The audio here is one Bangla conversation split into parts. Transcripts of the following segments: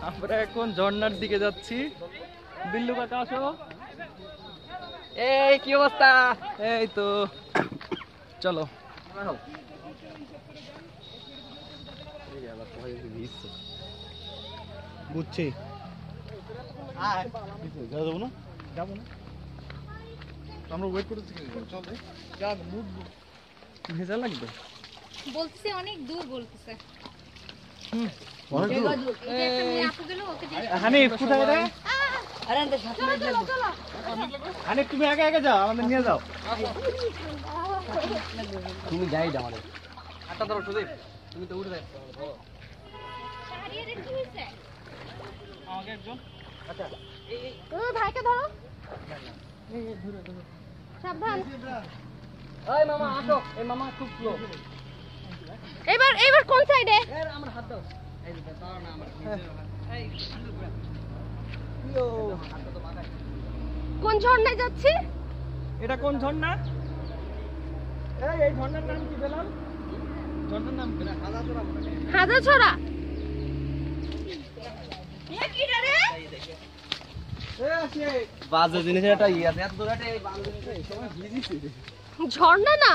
আমরা এখন ঝর্ণার দিকে যাচ্ছি। বিল্লু কাকা আসো। এই কি অবস্থা? এই তো চলো। বুঝছি যাবো না আমরা ওয়েট করতেছি। চল ভেজা লাগবে বলতেছে অনেক দূর বলতেছে। হানিফ কোথায় রে? হানিফ তুমি আগে আগে যাও, আমাদের নিয়ে যাও। তুমি যাই দাও আমাদের আটটা ধরো সুদীপ, তুমি তো উঠে যাও। আমাকে একজন আচ্ছা ও ভাইকে ধরো, সাবধান। এই মামা আসো, এই মামা খুব স্লো। এবার কোন সাইডে? আমার হাত দাও। এই যে দাও না আমার এই কোন ঝর্ণায় যাচ্ছি? এটা কোন ঝর্ণা? এই ঝর্ণার নাম কি বললাম? ঝর্ণার নাম কি? হাজারছড়া। বাজে জিনিসের একটা ই আছে, এত দূরে একটা এই বাজে জিনিস এই সময় ভিজিছি। ঝর্ণা না,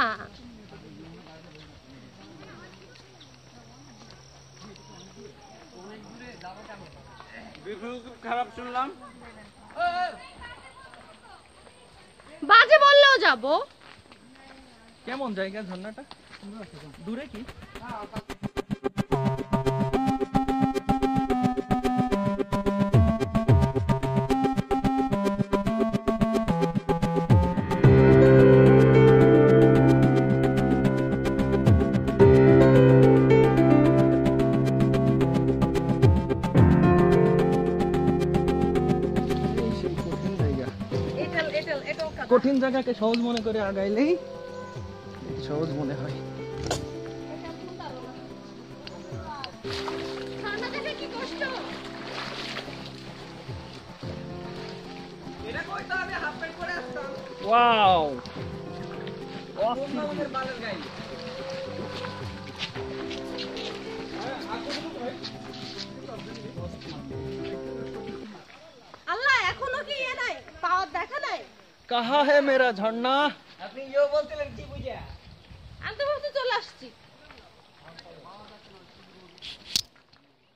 খারাপ শুনলাম। বাজে বললেও যাবো। কেমন জায়গা ঝর্ণাটা? দূরে কি? কঠিন জায়গাকে সহজ মনে করে আগাইলেই সহজ মনে হয়। ওয়াও, আল্লাহ এখনো কি এ নাই, পাওয়ার দেখা নাই। কাহা হে মেরা ঝর্ণা? আপনি ইও বলতেলেন কি বুঝা? আমি তো ভাবছি চলে আসছি।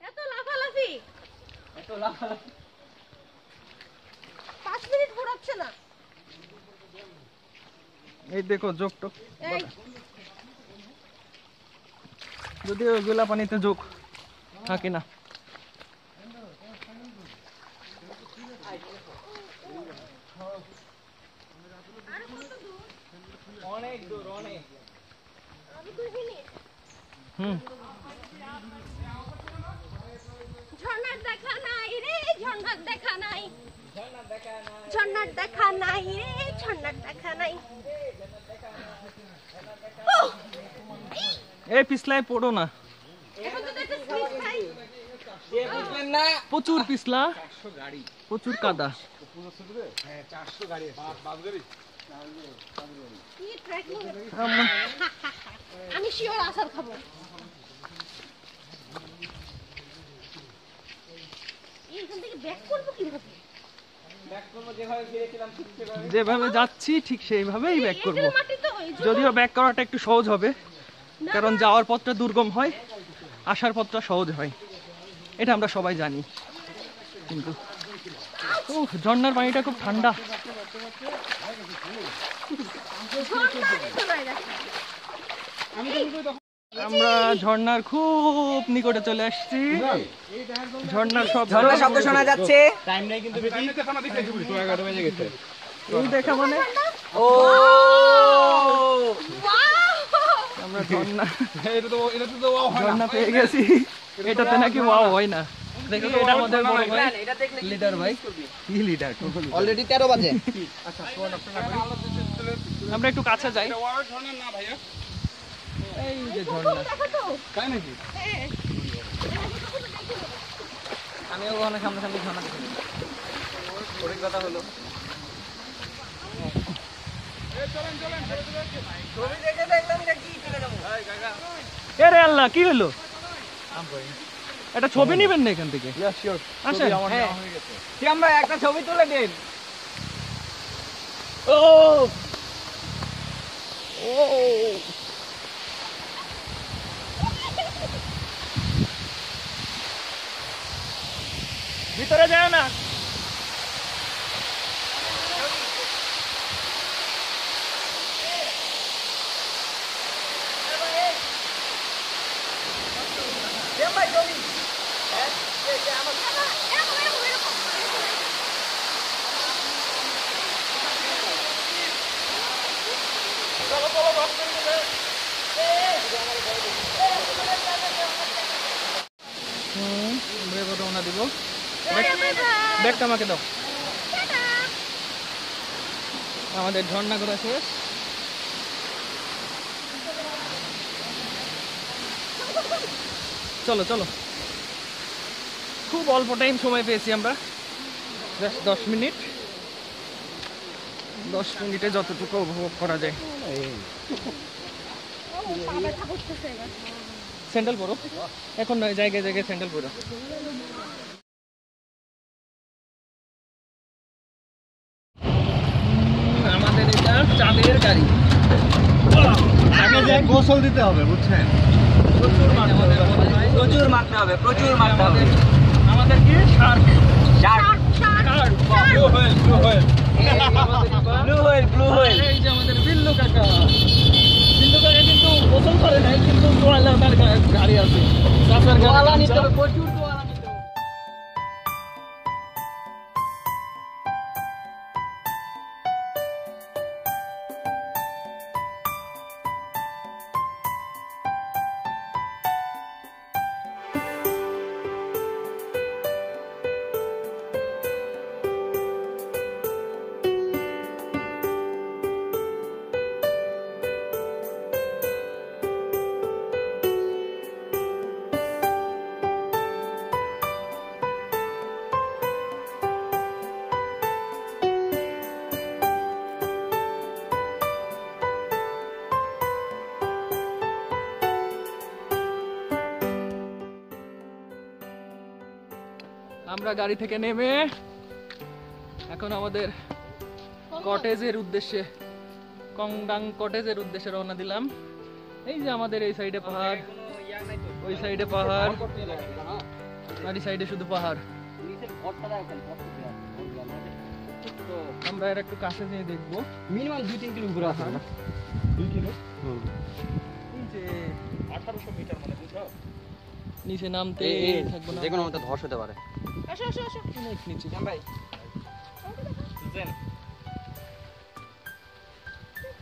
এত লাফালাফি, এত লাফালাফি 5 মিনিট ঘোরাচ্ছে না। এই দেখো যোগ টোক, এই যদি ওগুলা পানিতে যোগ থাকে না। অনেক দূর অনেক। আমি 2 মিনিট। ঝর্ণার দেখা নাই রে, ঝর্ণার দেখা নাই, ঝর্ণার দেখা নাই রে, ঝর্ণার দেখা নাই। এই পিছলায় পড়ো না, এখন তো একটা স্লিপ খাই। এ বুঝলেন না? প্রচুর পিছলা, প্রচুর কাদা। হ্যাঁ 400 গাড়ি বাস গাড়ি। কি ট্রেকিং, আমি শিওর আসার খাবো। এইখান থেকে ব্যাক করবো কিভাবে? ব্যাক করবো যেভাবে ফিরেছিলাম ঠিক সেভাবে। যেভাবে যাচ্ছি ঠিক সেইভাবেই ব্যাক করব। এঁটেল মাটি তো, এই জন্য- যদিও ব্যাক করাটা একটু সহজ হবে, কারণ যাওয়ার পথটা দুর্গম হয়, আসার পথটা সহজ হয়, এটা আমরা সবাই জানি। কিন্তু উফ, ঝর্ণার পানিটা খুব ঠান্ডা। আমরা ঝর্ণার খুব নিকটে চলে আসছি। ঝর্ণার শব্দ শোনা যাচ্ছে। টাইম নাই কিন্তু বেশি। টাইমটা দেখে দিবি তো 11টা বেজে গেছে। এই দেখা মানে ও আমরা ঝর্ণা এটা তো ওয়াও হয় না। ঝর্ণা পেয়ে গেছি। এটাতে নাকি ওয়াও হয় না। দেখি এটা আমাদের বড় ভাই লিডার ভাই। কি লিডার? অলরেডি 13 বাজে। আমরা একটু কাছে যাই। এটা ওয়াও ধরনের না ভাইয়া। এই যে ঝর্ণা। তাই নাকি? আমি ওখানে সামনে ঝর্ণা দেখি। অভিজ্ঞতা হলো। ছবি দেখে দেখলাম এটা কি চলে যাবো। এরে আল্লাহ, কি হলো? একটা ছবি নিবেন না এখান থেকে? Yeah sure. আসেন। আমার নেওয়া হয়ে গেছে। কি আমরা একটা ছবি তুলে দিন। ও ও ভিতরে যায় না। আমরা এবার রওনা দিব। ব্যাগটা আমাকে দাও। আমাদের ঝর্ণা ঘোরা শেষ। চলো চলো, খুব অল্প টাইম সময় পেয়েছি আমরা, জাস্ট 10 মিনিট। 10 মিনিটে যতটুকু উপভোগ করা যায়। স্যান্ডেল পরো এখন, নয় জায়গায় জায়গায় স্যান্ডেল পরো। আমাদের এটা চাঁদের গাড়ি। আগে যে গোসল দিতে হবে বুঝছেন? প্রচুর মারতে হবে, প্রচুর মারতে হবে, প্রচুর মারতে হবে। আমাদের কি shark. Blue whale, blue whale. Blue whale, blue whale. এই যে আমাদের বিল্লু কাকা। বিল্লু কাকা কিন্তু গোসল করে নাই, কিন্তু তোয়ালা তার গাড়ি আছে। চাচার তোয়ালা গাড়ি নিতে হবে, প্রচুর তোয়ালা নিতে হবে। আমরা গাড়ি থেকে নেমে এখন আমাদের কটেজের উদ্দেশ্যে, কংডাং কটেজের উদ্দেশ্যে রওনা দিলাম। এই যে আমাদের এই সাইডে পাহাড়, ওই সাইডে পাহাড়, আর এই সাইডে শুধু পাহাড়। আমরা এর একটু কাছে নিয়ে দেখবো। মিনিমাম 2-3 কিলো উপরে আছে। 2 কিলো। এই যে 1800 মিটার মানে বুঝছো? নিচে নামতে থাকবো না, যে কোনো মতে ধস হতে পারে। অনেক নিচে। ভাই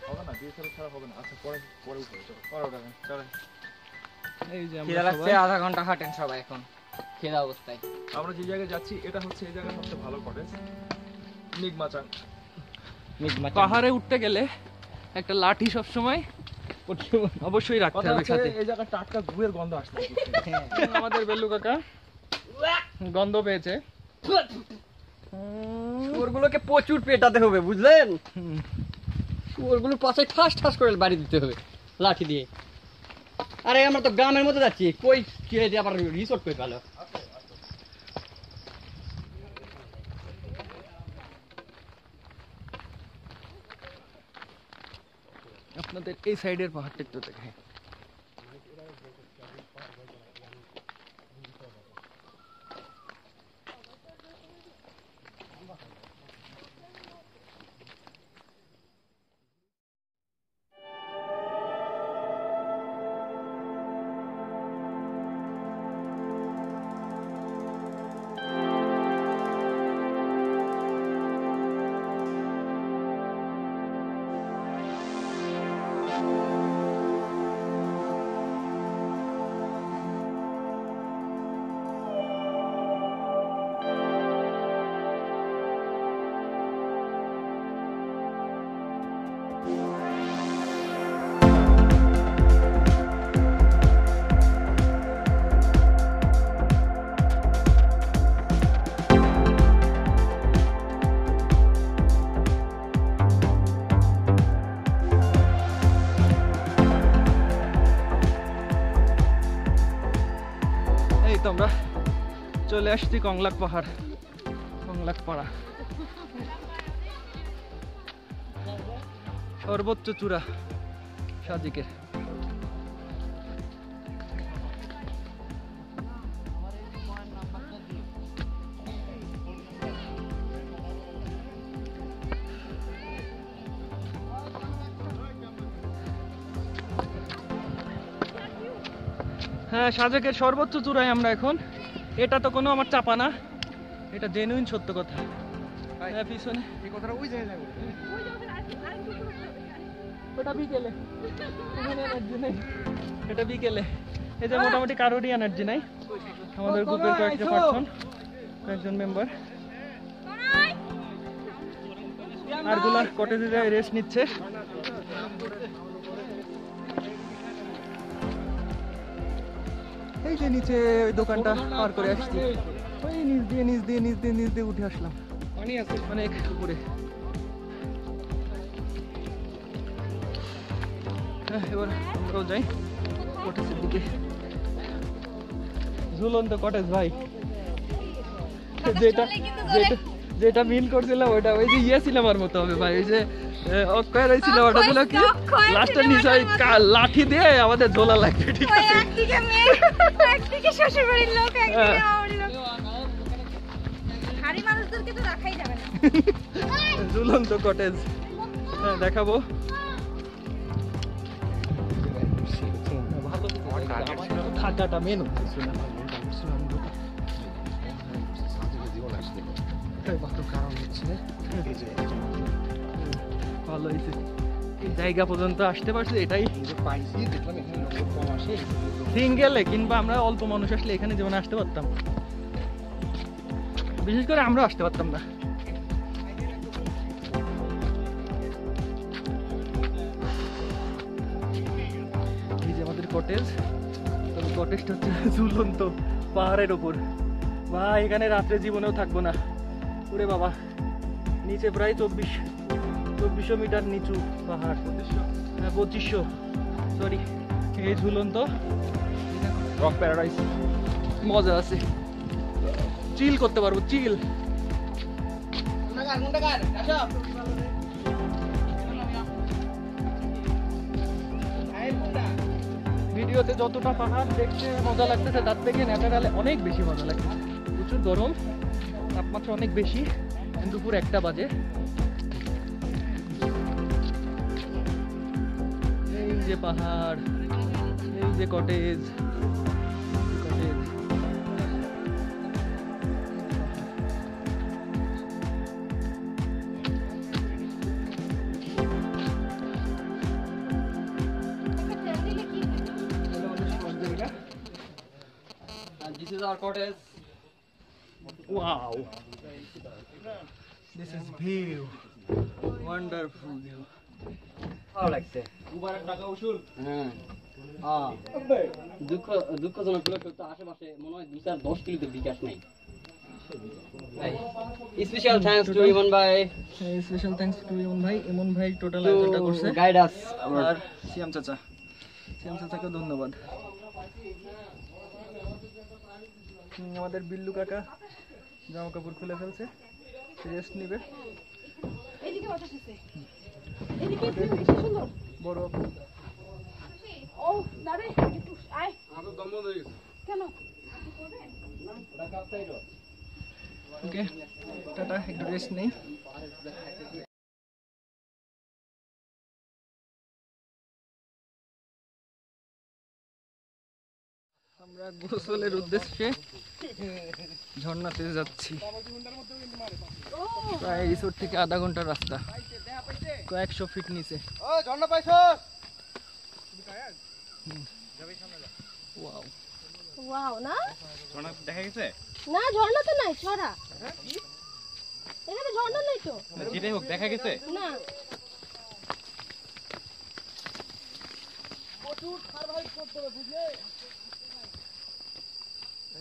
হবে না, ডিএসএলআর ছাড়া হবে না। আচ্ছা পরে পরে উঠে চলো। পরে উঠাবেন। চলেন। এই যে খিদা আমরা লাগছে, সবাই আধা ঘন্টা হাঁটেন সবাই এখন খিদা অবস্থায়। আমরা যে জায়গায় যাচ্ছি এটা হচ্ছে এই জায়গার সবচেয়ে ভালো কটেজ, নিগমাচাং। পাহাড়ে উঠতে গেলে একটা লাঠি সব সময় অবশ্যই রাখতে কথা হবে হচ্ছে সাথে। এই জায়গায় টাটকা গুয়ের গন্ধ আসছে। আমাদের বেল্লু কাকা গন্ধ পেয়েছে। ওরগুলোকে প্রচুর পেটাতে হবে বুঝলেন? হুম। ওরগুলো পাশে ঠাস ঠাস করে বাড়ি দিতে হবে লাঠি দিয়ে। আরে আমরা তো গ্রামের মধ্যে যাচ্ছি, কই কে আবার রিসোর্ট করে ভালো। আপনাদের এই সাইডের পাহাড়টা একটু দেখাই। চলে আসছি কংলাক পাহাড়, কংলাক পাড়া, সর্বোচ্চ চূড়া সাজেকের। হ্যাঁ, সাজেকের সর্বোচ্চ চূড়ায় আমরা এখন। এটা তো কোনো আমার চাপা না, এটা জেনুইন সত্য কথা। হ্যাঁ, পিছনে এই কথাটা ওই জায়গায় ওটা বিকেলে, এখানে এনার্জি নেই, এটা বিকেলে। এই যে মোটামুটি কারোরই এনার্জি নাই, আমাদের গ্রুপের কয়েকজন মেম্বার আরগুলা কটেজে যায় রেস্ট নিচ্ছে। এই যে নিচে ওই দোকানটা পার করে আসছি, ওই নিচ দিয়ে উঠে আসলাম অনেক উপরে। হ্যাঁ, এবার আমরাও যাই কটেজের দিকে। ঝুলন্ত কটেজ ভাই, যেটা মিল করছিলাম ওটা ওই যে সিনেমার মতো হবে ভাই। ওই যে অক্ষয় রয়েছিল ওটা ছিল কি, লাস্টের নিচে লাঠি দিয়ে আমাদের ঝোলা লাগবে, ঠিক আছে? একদিকে মেয়ে, একদিকে শ্বশুর বাড়ির লোক, একদিকে আমার লোক। হাড়ি মানুষদেরকে তো রাখাই যাবে না। ঝুলন্ত কটেজ দেখাবো। থাকাটা মেন কারণ হচ্ছে ভালো হয়েছে, এই জায়গা পর্যন্ত আসতে পারছি, এটাই পাইছি। দেখলাম এখানে লোক কম আসে, সিঙ্গেলে কিংবা আমরা অল্প মানুষ আসলে এখানে যেমন আসতে পারতাম, বিশেষ করে আমরা আসতে পারতাম না। এই যে আমাদের কটেজ, তবে কটেজটা হচ্ছে ঝুলন্ত পাহাড়ের ওপর। ভাই, এখানে রাত্রে জীবনেও থাকবো না। ওরে বাবা, নিচে প্রায় 2400 মিটার নিচু পাহাড়, 2500, সরি। এই ঝুলন্ত রক প্যারাডাইস, মজা আছে, চিল করতে পারবো, চিল। ভিডিওতে যতটা পাহাড় দেখতে মজা লাগতেছে তার থেকে ন্যাচারালে অনেক বেশি মজা লাগতেছে। প্রচুর গরম, তাপমাত্রা অনেক বেশি, দুপুর 1টা বাজে। এই যে পাহাড়, এই যে cottage, This is our cottage. Wow, this is view, wonderful view. ভালো লাগছে। হ্যাঁ, দুঃখজনক হলো তো আশেপাশে মনে হয় 2-10 কিলোমিটার বিকাশ নাই। স্পেশাল থ্যাঙ্কস টু ইমন ভাই, স্পেশাল থ্যাঙ্কস টু ইমন ভাই। ইমন ভাই টোটাল আয়োজনটা করছে, গাইড আস। আর সিয়াম চাচাকে ধন্যবাদ। আমাদের বিল্লু কাকা জামা কাপড় খুলে ফেলছে, রেস্ট নিবে। এদিকে বাতাস আছে, এদিকে কি সুন্দর বড় ও দাঁড়ে একটু আয়। আমাদের দম বন্ধ হয়ে গেছে কেন? ওকে, টাটা, একটু রেস্ট নেই। আমরা গোসলের উদ্দেশ্যে ঝর্ণাতে যাচ্ছি। প্রায় রিসোর্ট থেকে আধা ঘন্টার রাস্তা, কয়েকশো ফিট নিচে। ঝর্ণা পাইছো? ওয়াও, ওয়াও, না ঝর্ণা দেখা গেছে? না, ঝর্ণা তো নাই, ছড়া। এখানে ঝর্ণা নাই তো। যেটাই হোক, দেখা গেছে? না,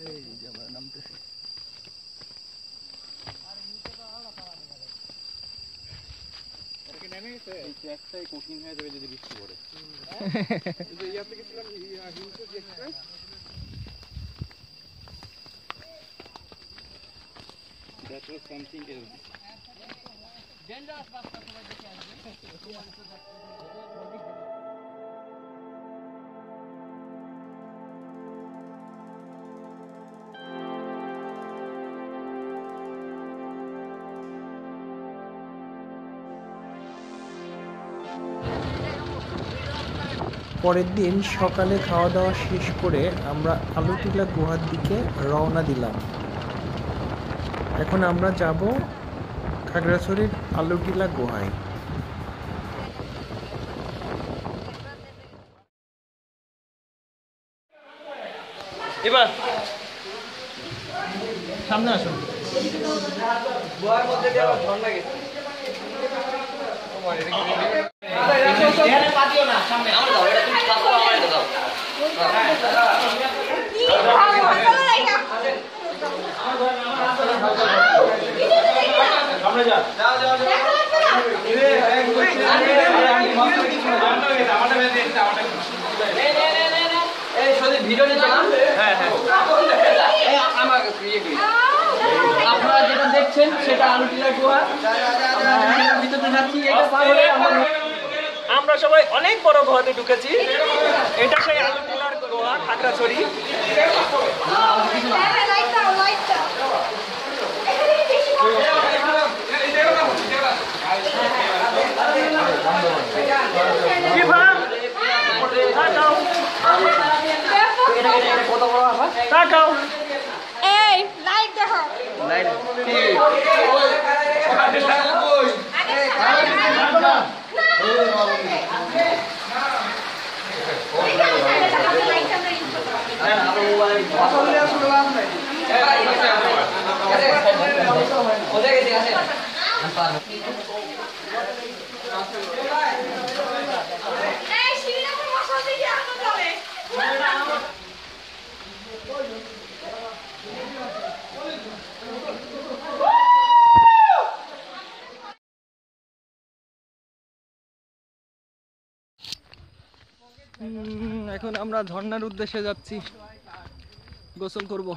এই যে আমরা নামতেছি। একটাই কঠিন হয়ে যাবে যদি বৃষ্টি পড়ে। পরের দিন সকালে খাওয়া দাওয়া শেষ করে আমরা আলুটিলা গুহার দিকে রওনা দিলাম। এখন আমরা যাব খাগড়াছড়ির আলুটিলা গুহায়। এবার সামনে আসুন। গুহার মধ্যে দিয়ে আবার ঝর্ণা গেছে। আপনারা যেটা দেখছেন সেটা আলুটিলা গুহা। ভিতরে যাচ্ছি, এটা পার হলে আমরা সবাই অনেক বড় গুহাতে ঢুকেছি। এটা সেই আলুটিলার গুহা, খাগড়াছড়ি। তাকাও। এই লাইট দেখো। এখন আমরা ঝর্ণার উদ্দেশ্যে যাচ্ছি, গোসল করব।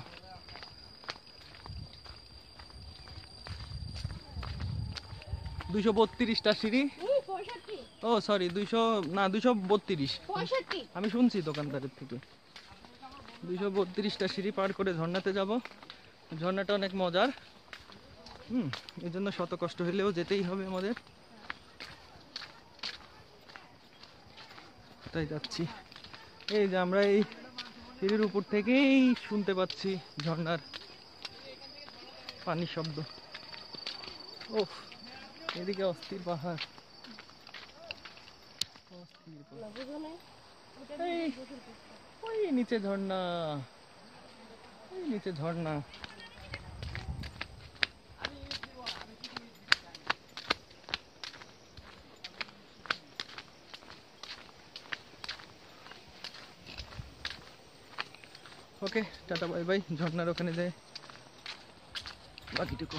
$232টা সিঁড়ি। ও সরি, 232। আমি শুনছি দোকানদারের থেকে। 232টা সিঁড়ি পার করে ঝর্ণাতে যাব। ঝর্ণাটা অনেক মজার। এই জন্য শত কষ্ট হলেও যেতেই হবে আমাদের। তাই যাচ্ছি। এই যে আমরা এই সিঁড়ির উপর থেকেই শুনতে পাচ্ছি ঝর্ণার পানির শব্দ। ওহ, এদিকে অস্থির পাহাড়। ওই নিচে ঝর্ণা, ওই নিচে ঝর্ণা। ওকে, টাটা বাই বাই। ঝর্ণার ওখানে যাই বাকিটুকু।